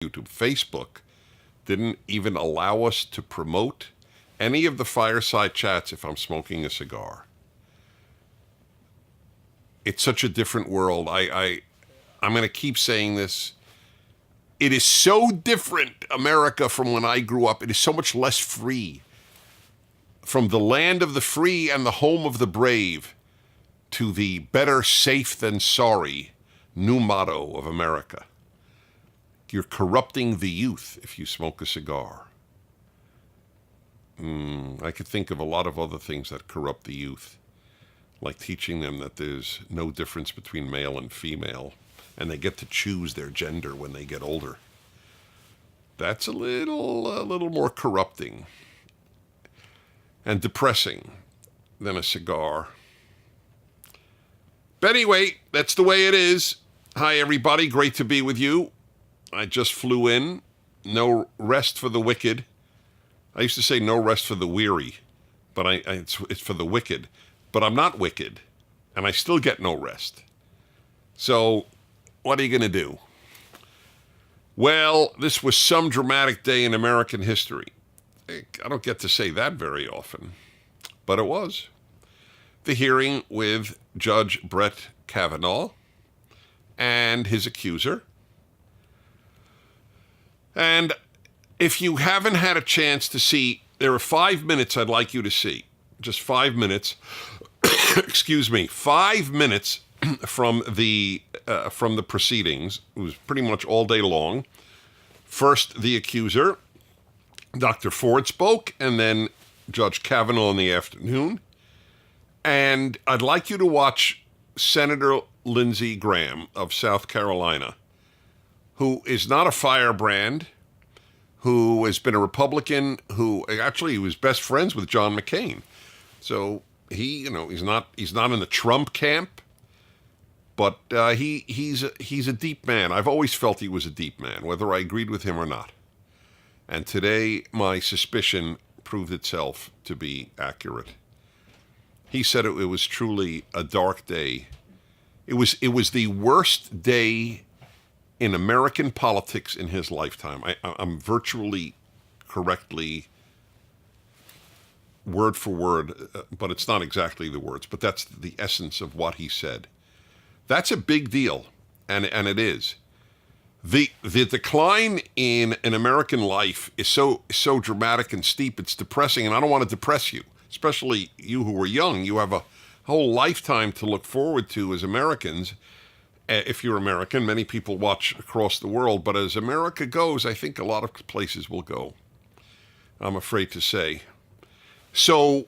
YouTube. Facebook didn't even allow us to promote any of the fireside chats if I'm smoking a cigar. It's such a different world. I'm going to keep saying this. It is so different, America, from when I grew up. It is so much less free. From the land of the free and the home of the brave to the better safe than sorry new motto of America. You're corrupting the youth if you smoke a cigar. I could think of a lot of other things that corrupt the youth, like teaching them that there's no difference between male and female, and they get to choose their gender when they get older. That's a little more corrupting and depressing than a cigar. But anyway, that's the way it is. Hi, everybody. Great to be with you. I just flew in. No rest for the wicked. I used to say no rest for the weary, but it's for the wicked. But I'm not wicked, and I still get no rest. So what are you going to do? Well, this was some dramatic day in American history. I don't get to say that very often, but it was. The hearing with Judge Brett Kavanaugh and his accuser. And if you haven't had a chance to see, there are 5 minutes I'd like you to see. Just 5 minutes. Excuse me. 5 minutes from the proceedings. It was pretty much all day long. First, the accuser, Dr. Ford, spoke, and then Judge Kavanaugh in the afternoon. And I'd like you to watch Senator Lindsey Graham of South Carolina, who is not a firebrand, who has been a Republican, who actually was best friends with John McCain. So he's not in the Trump camp, but he's a deep man. I've always felt he was a deep man, whether I agreed with him or not. And today my suspicion proved itself to be accurate. He said it was truly a dark day. It was the worst day in American politics in his lifetime. I'm virtually correctly, word for word, but it's not exactly the words, but that's the essence of what he said. That's a big deal, and it is. The decline in American life is so dramatic and steep, it's depressing, and I don't want to depress you, especially you who are young. You have a whole lifetime to look forward to as Americans. If you're American, many people watch across the world, but as America goes, I think a lot of places will go, I'm afraid to say. So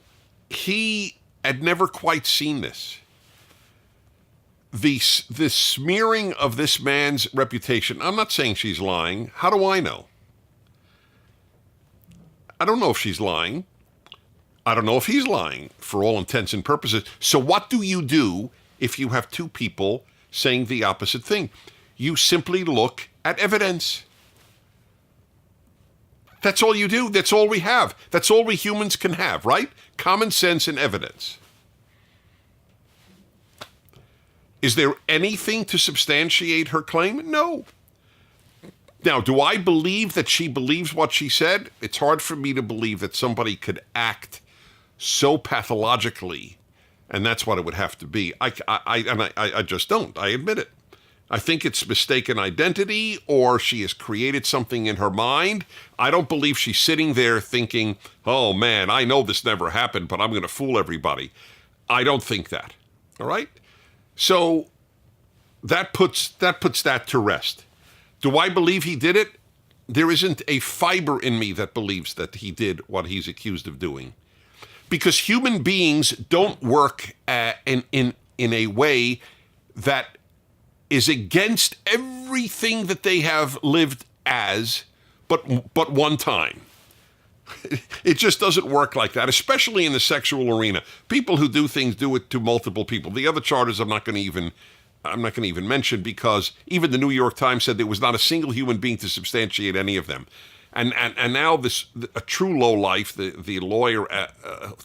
he had never quite seen this. The smearing of this man's reputation, I'm not saying she's lying. How do I know? I don't know if she's lying. I don't know if he's lying for all intents and purposes. So what do you do if you have two people saying the opposite thing? You simply look at evidence. That's all you do. That's all we have. That's all we humans can have, right? Common sense and evidence. Is there anything to substantiate her claim? No. Now, do I believe that she believes what she said? It's hard for me to believe that somebody could act so pathologically, and that's what it would have to be. I just don't. I admit it. I think it's mistaken identity, or she has created something in her mind. I don't believe she's sitting there thinking, oh man, I know this never happened, but I'm going to fool everybody. I don't think that. All right? So that puts that to rest. Do I believe he did it? There isn't a fiber in me that believes that he did what he's accused of doing. Because human beings don't work in a way that is against everything that they have lived as, but one time. It just doesn't work like that, especially in the sexual arena. People who do things do it to multiple people. The other charges I'm not going to even mention, because even the New York Times said there was not a single human being to substantiate any of them. And now a true lowlife, the lawyer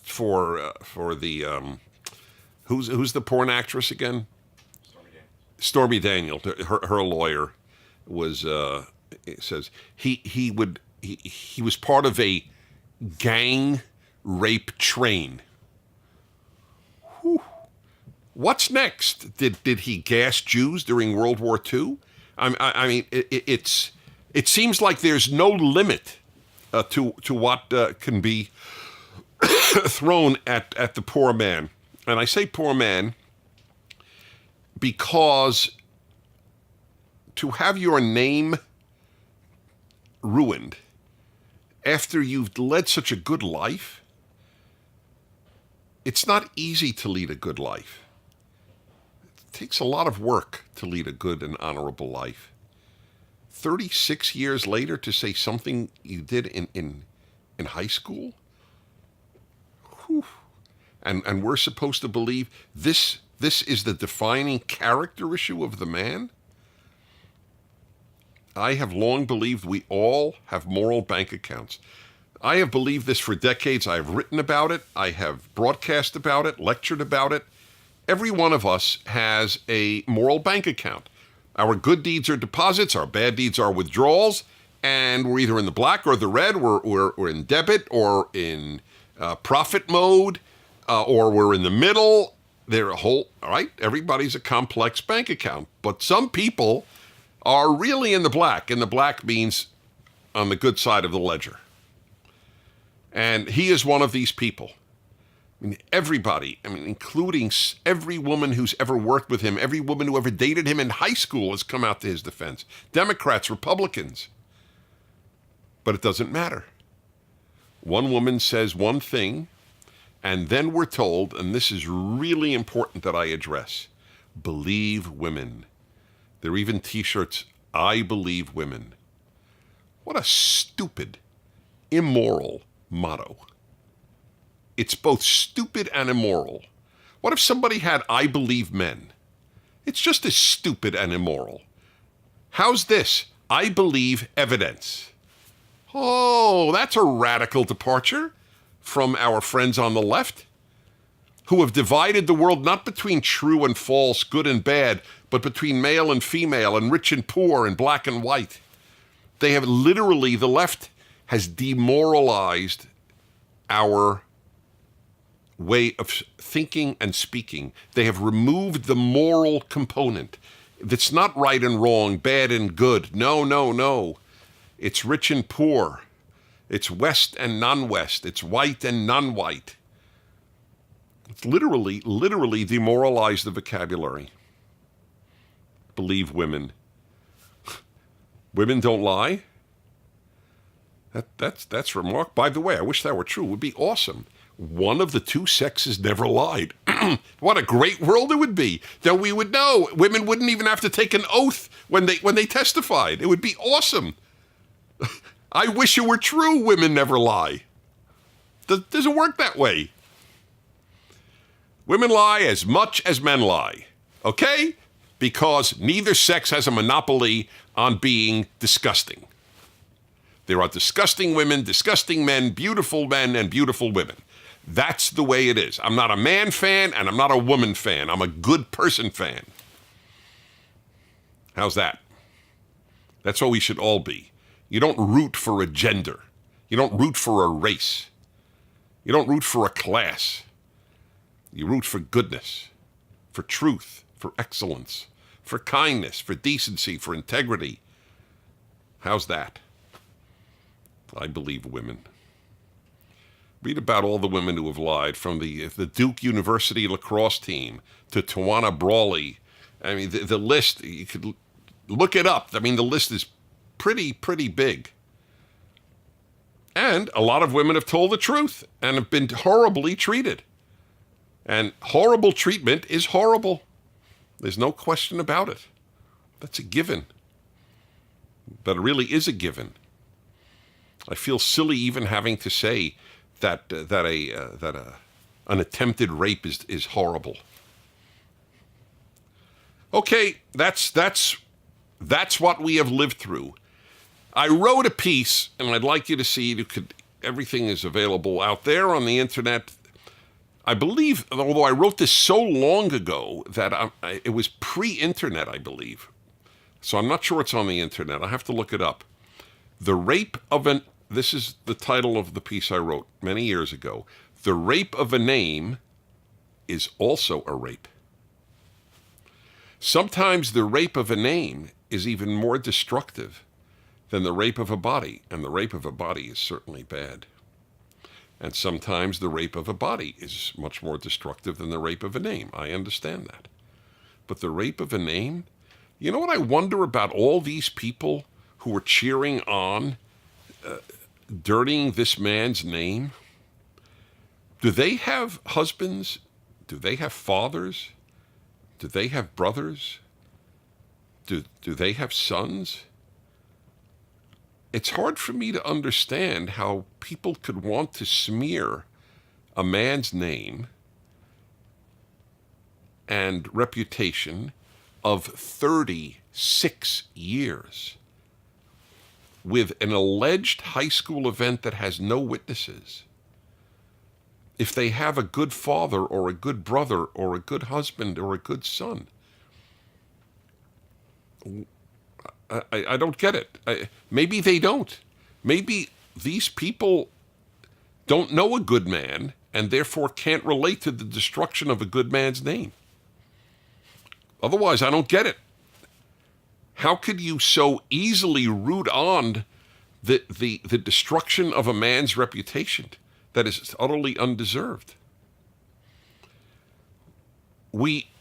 for the who's the porn actress again? Stormy Daniels. Her lawyer was It says he was part of a gang rape train. Whew. What's next? Did he gas Jews during World War II? I mean, it seems like there's no limit to what can be thrown at the poor man. And I say poor man because to have your name ruined after you've led such a good life, it's not easy to lead a good life. It takes a lot of work to lead a good and honorable life. 36 years later to say something you did in high school? Whew. And we're supposed to believe this is the defining character issue of the man? I have long believed we all have moral bank accounts. I have believed this for decades. I have written about it. I have broadcast about it, lectured about it. Every one of us has a moral bank account. Our good deeds are deposits, our bad deeds are withdrawals, and we're either in the black or the red. We're in debit or in profit mode, or we're in the middle. They're all right, everybody's a complex bank account. But some people are really in the black, and the black means on the good side of the ledger. And he is one of these people. I mean, everybody, including every woman who's ever worked with him, every woman who ever dated him in high school has come out to his defense. Democrats, Republicans. But it doesn't matter. One woman says one thing, and then we're told, and this is really important that I address, believe women. There are even t-shirts, I believe women. What a stupid, immoral motto. It's both stupid and immoral. What if somebody had I believe men? It's just as stupid and immoral. How's this? I believe evidence. Oh, that's a radical departure from our friends on the left, who have divided the world not between true and false, good and bad, but between male and female and rich and poor and black and white. They have literally, the left has demoralized our way of thinking and speaking. They have removed the moral component. That's not right and wrong, bad and good. No. It's rich and poor. It's West and non-West. It's white and non-white. It's literally demoralized the vocabulary. Believe women. Women don't lie? That's remarkable. By the way, I wish that were true. It would be awesome. One of the two sexes never lied. What a great world it would be. Then we would know. Women wouldn't even have to take an oath when they testified. It would be awesome. I wish it were true women never lie. Doesn't work that way. Women lie as much as men lie. Okay? Because neither sex has a monopoly on being disgusting. There are disgusting women, disgusting men, and beautiful women. That's the way it is. I'm not a man fan and I'm not a woman fan. I'm a good person fan. How's that? That's what we should all be. You don't root for a gender. You don't root for a race. You don't root for a class. You root for goodness, for truth, for excellence, for kindness, for decency, for integrity. How's that? I believe women. Read about all the women who have lied, from the Duke University lacrosse team to Tawana Brawley. I mean, the list, you could look it up. I mean, the list is pretty big. And a lot of women have told the truth and have been horribly treated. And horrible treatment is horrible. There's no question about it. That's a given. But it really is a given. I feel silly even having to say that an attempted rape is horrible. Okay, that's what we have lived through. I wrote a piece, and I'd like you to see it. Everything is available out there on the internet. I believe, although I wrote this so long ago that it was pre-internet, I believe. So I'm not sure it's on the internet. I have to look it up. The rape of an... This is the title of the piece I wrote many years ago. The rape of a name is also a rape. Sometimes the rape of a name is even more destructive than the rape of a body, and the rape of a body is certainly bad. And sometimes the rape of a body is much more destructive than the rape of a name. I understand that. But the rape of a name, you know what I wonder about all these people who were cheering on dirtying this man's name? Do they have husbands? Do they have fathers? Do they have brothers? Do they have sons? It's hard for me to understand how people could want to smear a man's name and reputation of 36 years with an alleged high school event that has no witnesses. If they have a good father or a good brother or a good husband or a good son. I don't get it. Maybe they don't. Maybe these people don't know a good man and therefore can't relate to the destruction of a good man's name. Otherwise, I don't get it. How could you so easily root on the destruction of a man's reputation that is utterly undeserved? We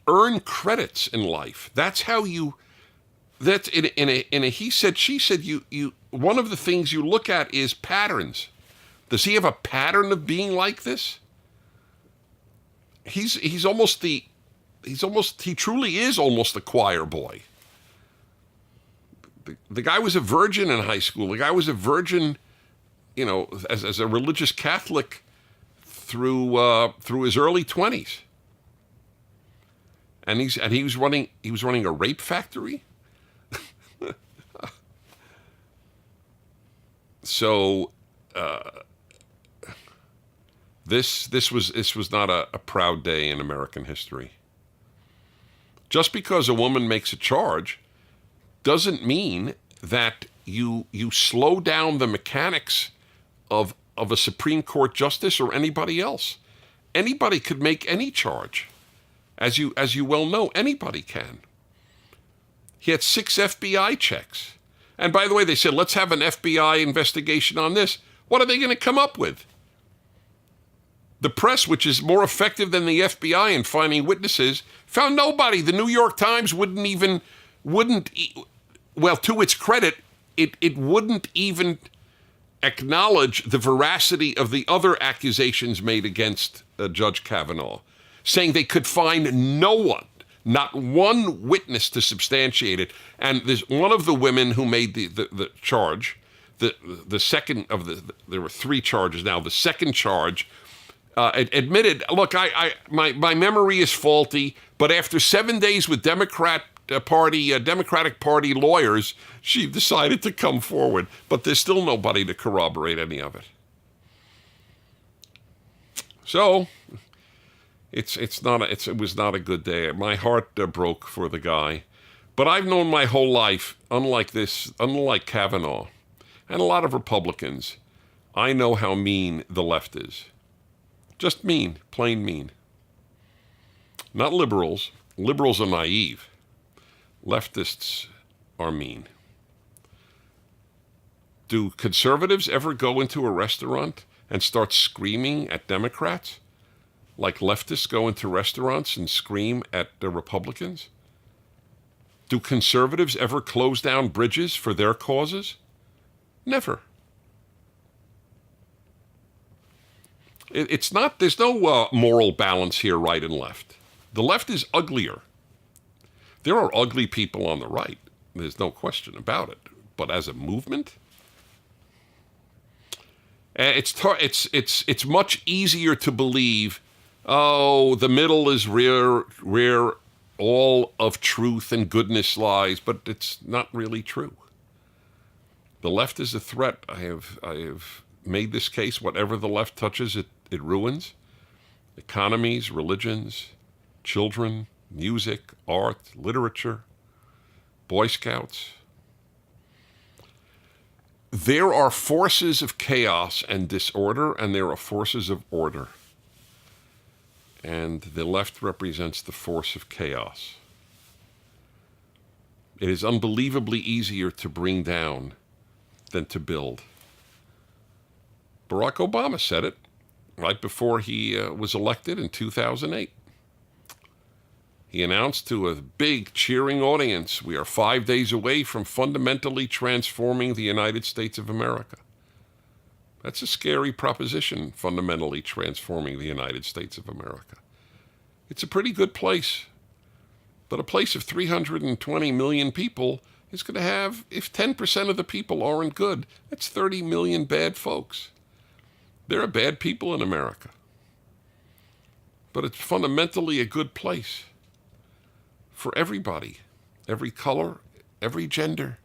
earn credits in life. That's how you... That's in a he said, she said, you one of the things you look at is patterns. Does he have a pattern of being like this? He truly is almost a choir boy. The guy was a virgin in high school. The guy was a virgin, as a religious Catholic through his early 20s. And he was running a rape factory. So this was not a proud day in American history. Just because a woman makes a charge doesn't mean that you slow down the mechanics of a Supreme Court justice or anybody else. Anybody could make any charge. As you well know, anybody can. He had 6 FBI checks. And by the way, they said, let's have an FBI investigation on this. What are they going to come up with? The press, which is more effective than the FBI in finding witnesses, found nobody. The New York Times wouldn't, to its credit, it wouldn't even acknowledge the veracity of the other accusations made against Judge Kavanaugh, saying they could find no one, not one witness to substantiate it. And there's one of the women who made the charge, the second of there were 3 charges now. The second charge admitted, look, my memory is faulty, but after 7 days with Democratic Party lawyers, she decided to come forward. But there's still nobody to corroborate any of it. So it was not a good day. My heart broke for the guy. But I've known my whole life, unlike Kavanaugh, and a lot of Republicans, I know how mean the left is. Just mean, plain mean. Not liberals. Liberals are naive. Leftists are mean. Do conservatives ever go into a restaurant and start screaming at Democrats? Like leftists go into restaurants and scream at the Republicans? Do conservatives ever close down bridges for their causes? Never. There's no moral balance here, right and left. The left is uglier. There are ugly people on the right. There's no question about it. But as a movement, it's much easier to believe, oh, the middle is where all of truth and goodness lies, but it's not really true. The left is a threat. I have made this case. Whatever the left touches, it ruins. Economies, religions, children, music, art, literature. Boy Scouts. There are forces of chaos and disorder, and there are forces of order. And the left represents the force of chaos. It is unbelievably easier to bring down than to build. Barack Obama said it right before he was elected in 2008. He announced to a big cheering audience, "We are 5 days away from fundamentally transforming the United States of America." That's a scary proposition, fundamentally transforming the United States of America. It's a pretty good place. But a place of 320 million people is going to have, if 10% of the people aren't good, that's 30 million bad folks. There are bad people in America. But it's fundamentally a good place for everybody, every color, every gender.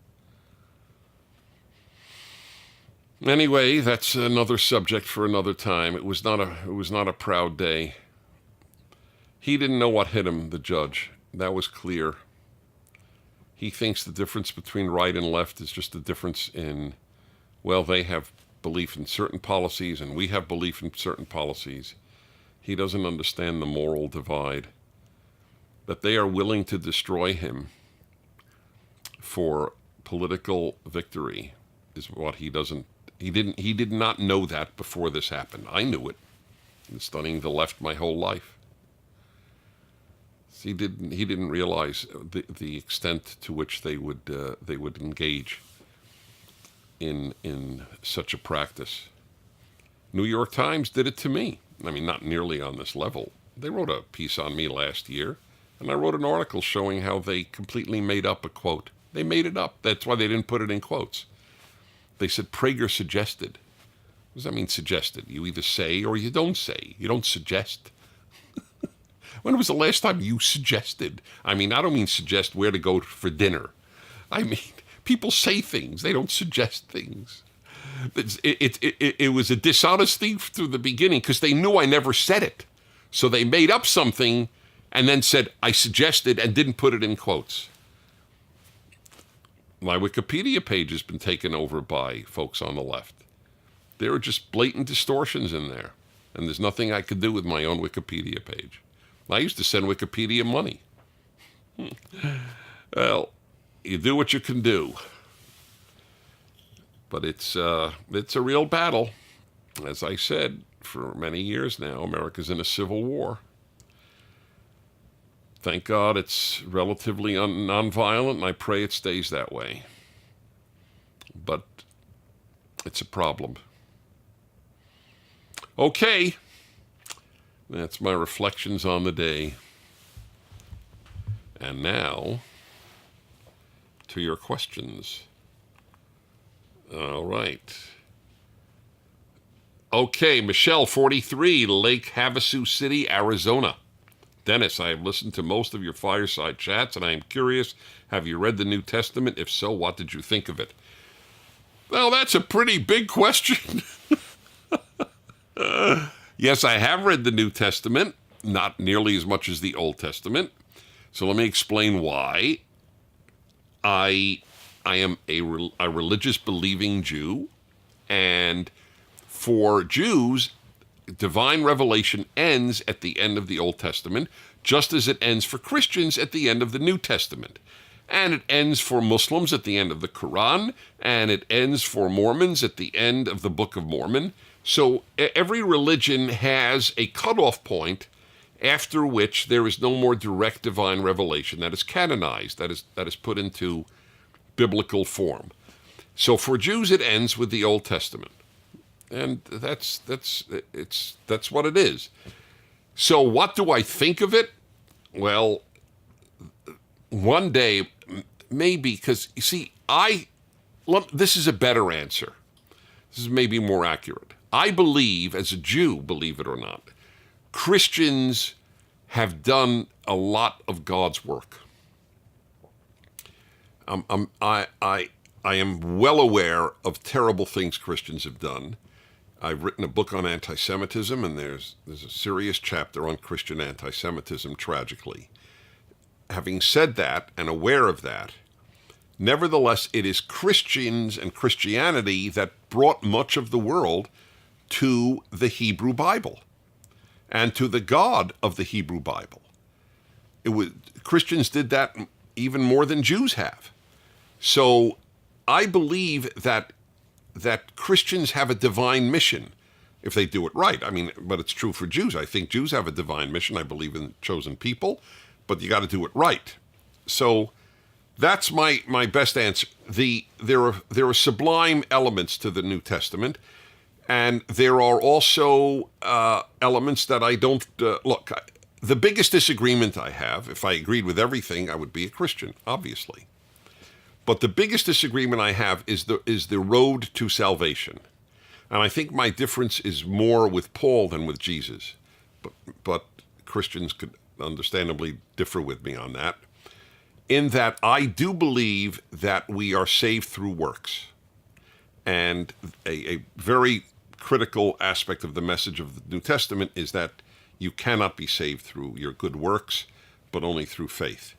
Anyway, that's another subject for another time. It was not a proud day. He didn't know what hit him, the judge. That was clear. He thinks the difference between right and left is just a difference in, well, they have belief in certain policies and we have belief in certain policies. He doesn't understand the moral divide. That they are willing to destroy him for political victory is what he doesn't. He did not know that before this happened. I knew it. I've been studying the left my whole life. He didn't realize the extent to which they would engage in such a practice. New York Times did it to me. I mean, not nearly on this level. They wrote a piece on me last year. And I wrote an article showing how they completely made up a quote. They made it up. That's why they didn't put it in quotes. They said Prager suggested. What does that mean, suggested? You either say or you don't say. You don't suggest. When was the last time you suggested? I mean, I don't mean suggest where to go for dinner. I mean, people say things. They don't suggest things. It was a dishonest thing through the beginning because they knew I never said it. So they made up something and then said, I suggested, and didn't put it in quotes. My Wikipedia page has been taken over by folks on the left. There are just blatant distortions in there, and there's nothing I could do with my own Wikipedia page. I used to send Wikipedia money. Well, you do what you can do. But it's a real battle. As I said, for many years now, America's in a civil war. Thank God it's relatively nonviolent, and I pray it stays that way. But it's a problem. Okay. That's my reflections on the day. And now, to your questions. All right. Okay, Michelle, 43, Lake Havasu City, Arizona. Dennis, I have listened to most of your fireside chats, and I am curious, have you read the New Testament? If so, what did you think of it? Well, that's a pretty big question. Yes, I have read the New Testament, not nearly as much as the Old Testament. So let me explain why. I am a religious believing Jew, and for Jews, divine revelation ends at the end of the Old Testament, just as it ends for Christians at the end of the New Testament. And it ends for Muslims at the end of the Quran, and it ends for Mormons at the end of the Book of Mormon. So every religion has a cutoff point after which there is no more direct divine revelation that is canonized, that is put into biblical form. So for Jews, it ends with the Old Testament. And that's what it is. So what do I think of it? Well, one day, maybe, because, you see, this is a better answer. This is maybe more accurate. I believe, as a Jew, believe it or not, Christians have done a lot of God's work. I am well aware of terrible things Christians have done. I've written a book on anti-Semitism, and there's a serious chapter on Christian anti-Semitism, tragically. Having said that, and aware of that, Nevertheless, it is Christians and Christianity that brought much of the world to the Hebrew Bible and to the God of the Hebrew Bible. Christians did that even more than Jews have. So I believe that Christians have a divine mission if they do it right. I mean, but it's true for Jews. I think Jews have a divine mission. I believe in chosen people, but you got to do it right. So that's my best answer. There are sublime elements to the New Testament, and there are also elements that I don't look. The biggest disagreement I have, if I agreed with everything, I would be a Christian, obviously. But the biggest disagreement I have is the road to salvation. And I think my difference is more with Paul than with Jesus. But Christians could understandably differ with me on that. In that I do believe that we are saved through works. And a very critical aspect of the message of the New Testament is that you cannot be saved through your good works, but only through faith.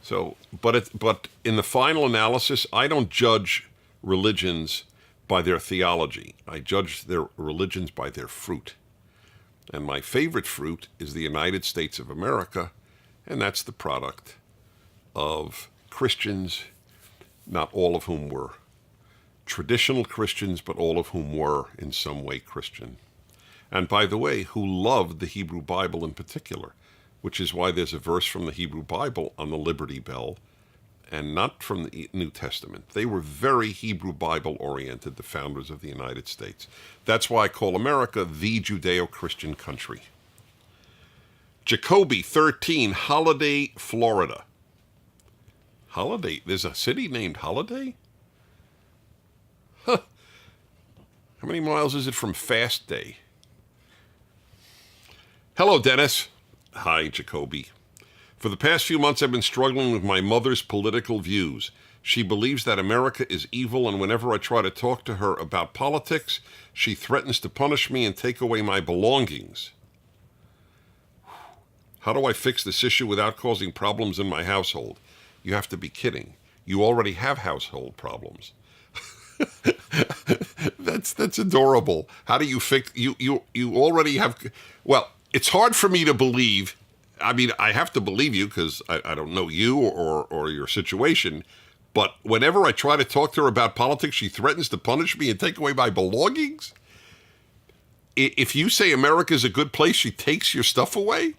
So, but in the final analysis, I don't judge religions by their theology. I judge their religions by their fruit. And my favorite fruit is the United States of America, and that's the product of Christians, not all of whom were traditional Christians, but all of whom were in some way Christian. And by the way, who loved the Hebrew Bible in particular, which is why there's a verse from the Hebrew Bible on the Liberty Bell and not from the New Testament. They were very Hebrew Bible oriented, the founders of the United States. That's why I call America the Judeo-Christian country. Jacoby, 13, Holiday, Florida. Holiday? There's a city named Holiday? Huh. How many miles is it from Fast Day? Hello, Dennis. Hi, Jacoby. For the past few months, I've been struggling with my mother's political views. She believes that America is evil, and whenever I try to talk to her about politics, she threatens to punish me and take away my belongings. How do I fix this issue without causing problems in my household? You have to be kidding. You already have household problems. That's adorable. How do you fix you already have? Well, it's hard for me to believe. I mean, I have to believe you because I don't know you or your situation. But whenever I try to talk to her about politics, she threatens to punish me and take away my belongings. If you say America's a good place, she takes your stuff away.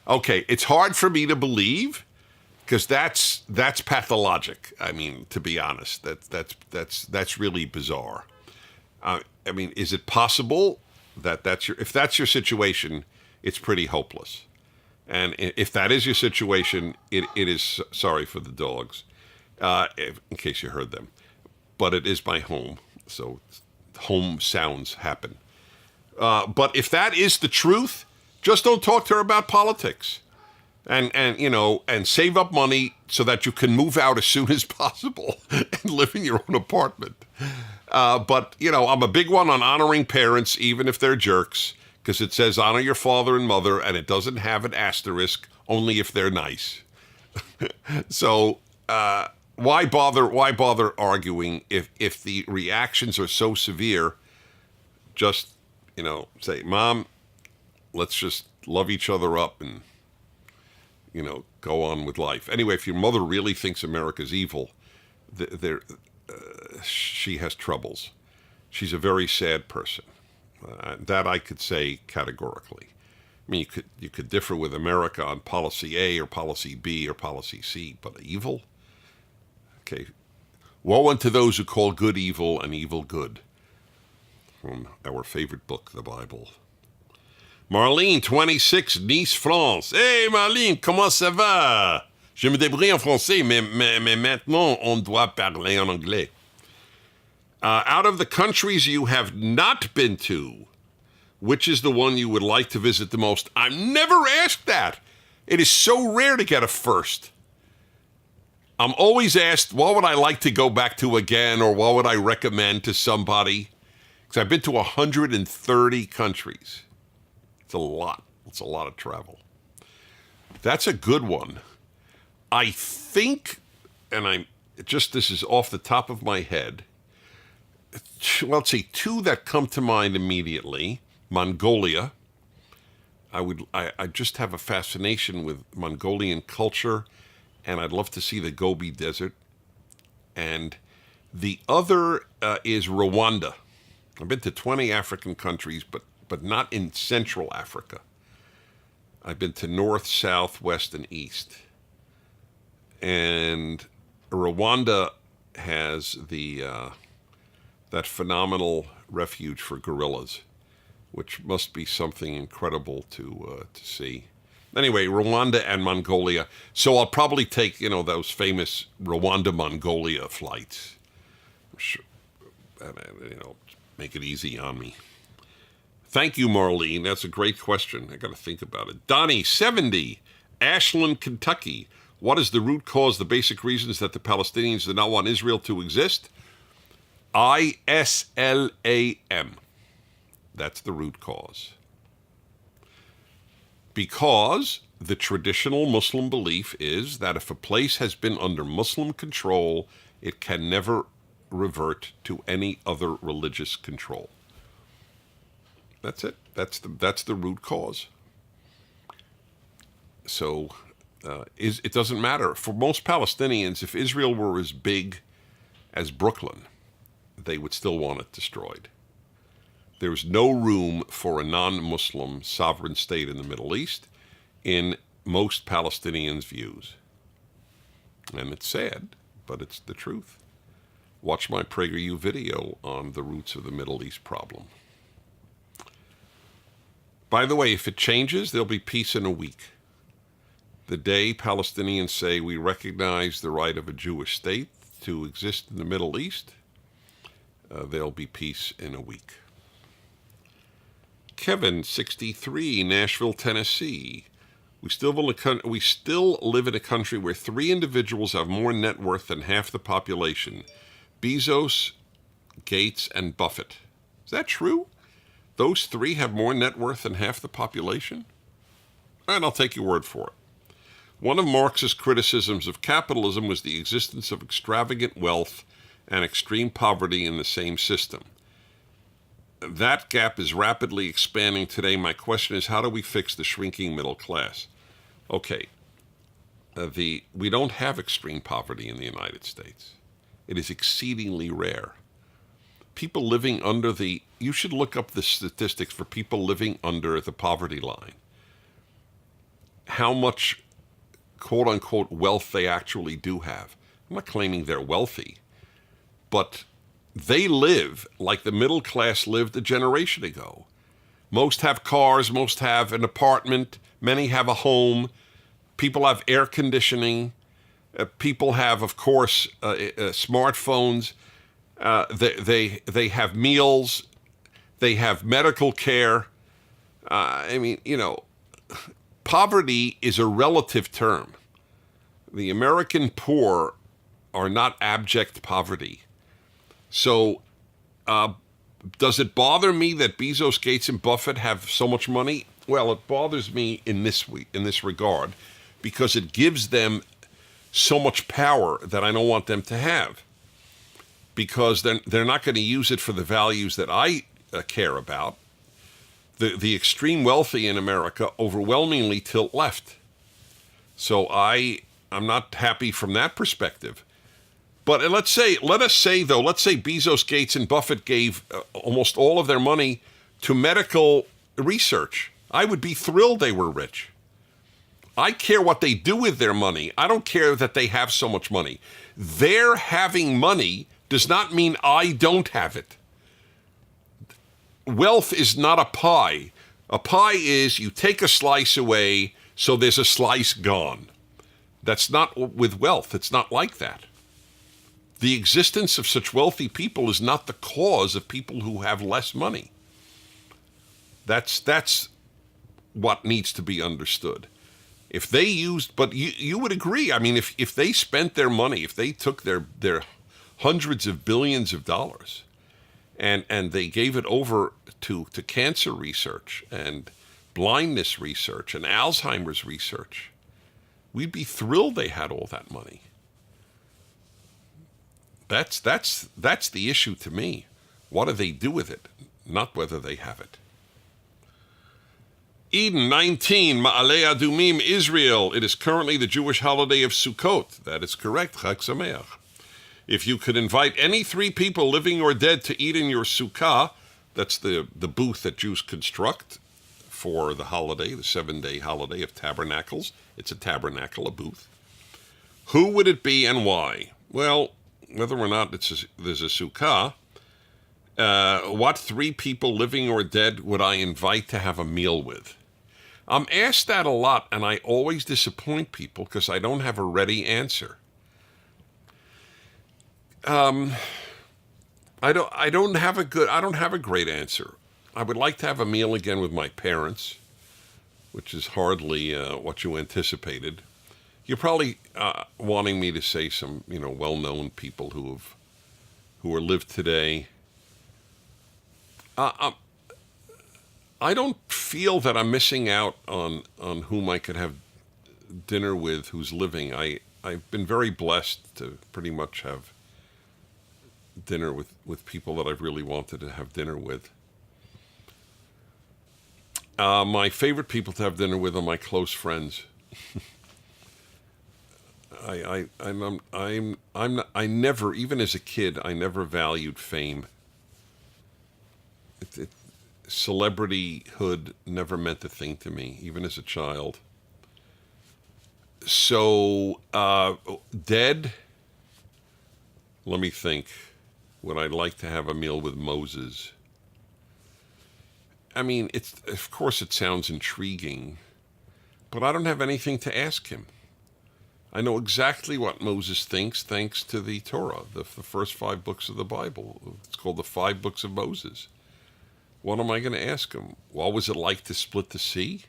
Okay, it's hard for me to believe because that's pathologic. I mean, to be honest, that's really bizarre. I mean, is it possible that if that's your situation, it's pretty hopeless. And if that is your situation, it is, sorry for the dogs, in case you heard them, but it is my home, so home sounds happen. But if that is the truth, just don't talk to her about politics, and save up money so that you can move out as soon as possible and live in your own apartment. But I'm a big one on honoring parents, even if they're jerks. Because it says honor your father and mother, and it doesn't have an asterisk, only if they're nice. So why bother arguing if the reactions are so severe? Just say, Mom, let's just love each other up and go on with life. Anyway, if your mother really thinks America's evil, she has troubles. She's a very sad person. That I could say categorically. I mean, you could differ with America on policy A or policy B or policy C, but evil? Okay. Woe unto those who call good evil and evil good. From our favorite book, the Bible. Marlene, 26, Nice, France. Hey, Marlene, comment ça va? Je me débrouille en français, mais maintenant, on doit parler en anglais. Out of the countries you have not been to, which is the one you would like to visit the most? I'm never asked that. It is so rare to get a first. I'm always asked, what would I like to go back to again, or what would I recommend to somebody? Because I've been to 130 countries. It's a lot. It's a lot of travel. That's a good one. I think, and this is off the top of my head. Well, let's see, two that come to mind immediately. Mongolia. I just have a fascination with Mongolian culture, and I'd love to see the Gobi Desert. And the other is Rwanda. I've been to 20 African countries, but not in Central Africa. I've been to North, South, West, and East. And Rwanda has that phenomenal refuge for gorillas, which must be something incredible to see. Anyway, Rwanda and Mongolia. So I'll probably take, those famous Rwanda-Mongolia flights. I'm sure, make it easy on me. Thank you, Marlene. That's a great question. I got to think about it. Donnie, 70, Ashland, Kentucky. What is the root cause, the basic reasons that the Palestinians do not want Israel to exist? ISLAM. That's the root cause. Because the traditional Muslim belief is that if a place has been under Muslim control, it can never revert to any other religious control. That's it. That's the root cause. So it doesn't matter. For most Palestinians, if Israel were as big as Brooklyn, they would still want it destroyed. There's no room for a non-Muslim sovereign state in the Middle East in most Palestinians' views. And it's sad, but it's the truth. Watch my PragerU video on the roots of the Middle East problem. By the way, if it changes, there'll be peace in a week. The day Palestinians say we recognize the right of a Jewish state to exist in the Middle East, there'll be peace in a week. Kevin, 63, Nashville, Tennessee. We still live in a country where 3 individuals have more net worth than half the population. Bezos, Gates, and Buffett. Is that true? Those 3 have more net worth than half the population? And I'll take your word for it. One of Marx's criticisms of capitalism was the existence of extravagant wealth and extreme poverty in the same system. That gap is rapidly expanding today. My question is, how do we fix the shrinking middle class? Okay, we don't have extreme poverty in the United States. It is exceedingly rare. People living under you should look up the statistics for people living under the poverty line. How much, quote unquote, wealth they actually do have. I'm not claiming they're wealthy, but they live like the middle class lived a generation ago. Most have cars, most have an apartment, many have a home, people have air conditioning, people have, of course, smartphones, they have meals, they have medical care. Poverty is a relative term. The American poor are not abject poverty. So, does it bother me that Bezos, Gates, and Buffett have so much money? Well, it bothers me in this regard, because it gives them so much power that I don't want them to have. Because they're not going to use it for the values that I care about. The extreme wealthy in America overwhelmingly tilt left. So I'm not happy from that perspective. But let us say Bezos, Gates, and Buffett gave almost all of their money to medical research. I would be thrilled they were rich. I care what they do with their money. I don't care that they have so much money. Their having money does not mean I don't have it. Wealth is not a pie. A pie is you take a slice away, so there's a slice gone. That's not with wealth. It's not like that. The existence of such wealthy people is not the cause of people who have less money. That's what needs to be understood. If they used, but you would agree, I mean, if they spent their money, if they took their hundreds of billions of dollars and they gave it over to cancer research and blindness research and Alzheimer's research, we'd be thrilled they had all that money. That's the issue to me. What do they do with it? Not whether they have it. Eden 19, Ma'aleh Adumim, Israel. It is currently the Jewish holiday of Sukkot. That is correct. Chag Sameach. If you could invite any 3 people, living or dead, to eat in your sukkah, that's the booth that Jews construct for the holiday, the 7-day holiday of tabernacles. It's a tabernacle, a booth. Who would it be and why? Well, whether or not there's a sukkah, what 3 people, living or dead, would I invite to have a meal with? I'm asked that a lot, and I always disappoint people because I don't have a ready answer. I don't have a great answer. I would like to have a meal again with my parents, which is hardly what you anticipated. You're probably wanting me to say some, well-known people who are lived today. I don't feel that I'm missing out on whom I could have dinner with who's living. I've been very blessed to pretty much have dinner with people that I've really wanted to have dinner with. My favorite people to have dinner with are my close friends. I never, even as a kid, I never valued fame. Celebrityhood never meant a thing to me, even as a child. So, dead, let me think. Would I like to have a meal with Moses? I mean, of course it sounds intriguing, but I don't have anything to ask him. I know exactly what Moses thinks thanks to the Torah, the first 5 books of the Bible. It's called the 5 books of Moses. What am I going to ask him? What was it like to split the sea?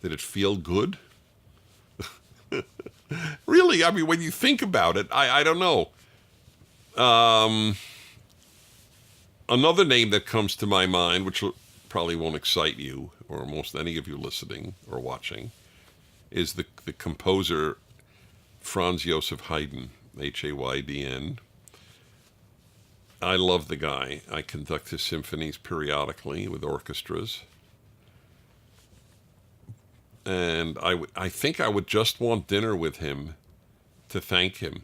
Did it feel good? Really, I mean, when you think about it, I don't know. Another name that comes to my mind, which probably won't excite you, or most any of you listening or watching, is the composer Franz Joseph Haydn, Haydn. I love the guy. I conduct his symphonies periodically with orchestras. And I think I would just want dinner with him to thank him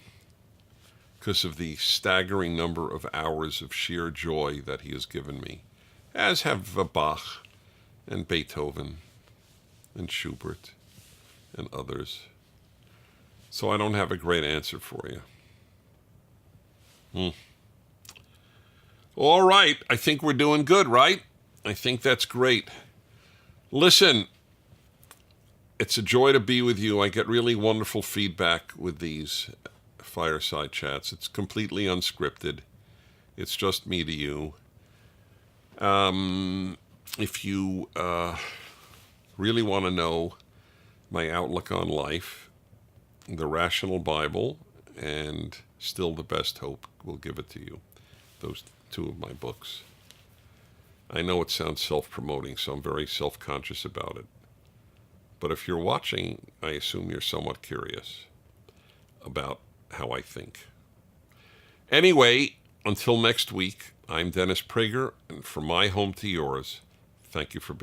because of the staggering number of hours of sheer joy that he has given me, as have Bach and Beethoven and Schubert and others. So I don't have a great answer for you. All right, I think we're doing good, right? I think that's great. Listen, it's a joy to be with you. I get really wonderful feedback with these fireside chats. It's completely unscripted. It's just me to you. If you really want to know my outlook on life, The Rational Bible and Still the Best Hope will give it to you. Those 2 of my books. I know it sounds self-promoting, so I'm very self-conscious about it. But if you're watching, I assume you're somewhat curious about how I think. Anyway, until next week, I'm Dennis Prager, and from my home to yours, thank you for being